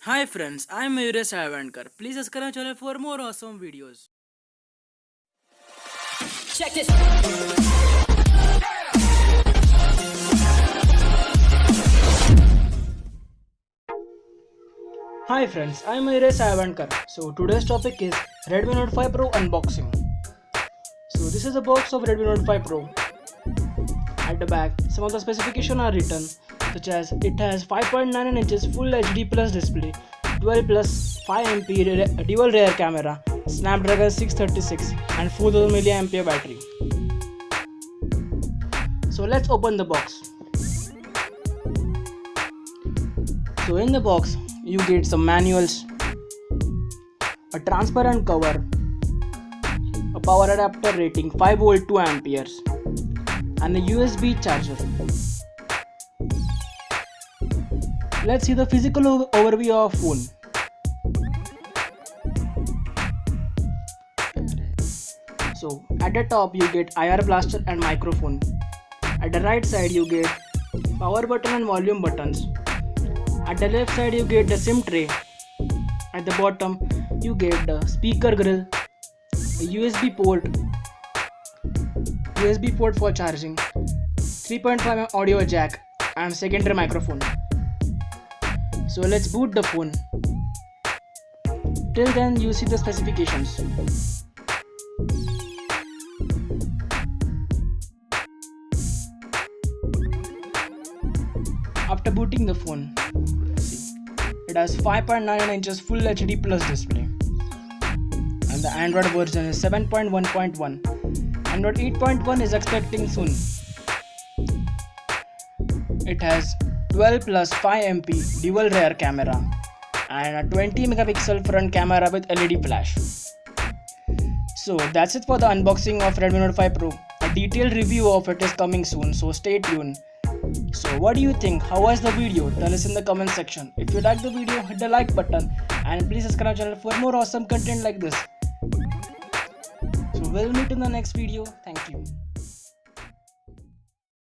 Hi friends, I am Mayuresh Ayavankar. Please subscribe my channel for more awesome videos. Check this. Hi friends, I am Mayuresh Ayavankar. So today's topic is Redmi Note 5 Pro unboxing. So this is a box of Redmi Note 5 Pro. At the back, some of the specifications are written, such as it has 5.99 inches Full HD Plus display, 12 plus 5 MP dual rear camera, Snapdragon 636 and 4000 mAh battery. So let's open the box. So in the box you get some manuals, a transparent cover, a power adapter rating 5V 2A, and a USB charger. Let's see the physical overview of phone. So at the top you get IR blaster and microphone. At the right side you get power button and volume buttons. At the left side you get the SIM tray. At the bottom you get the speaker grill, a USB port for charging, 3.5mm audio jack and secondary microphone. So let's boot the phone. Till then you see the specifications. After booting the phone, see, it has 5.9 inches Full HD Plus display and the Android version is 7.1.1. Android 8.1 is expecting soon. It has 12 plus 5 MP dual rear camera and a 20 megapixel front camera with LED flash. So that's it for the unboxing of Redmi Note 5 Pro. A detailed review of it is coming soon, so stay tuned. So what do you think? How was the video? Tell us in the comment section. If you like the video, hit the like button and please subscribe to our channel for more awesome content like this. So we'll meet in the next video. Thank you.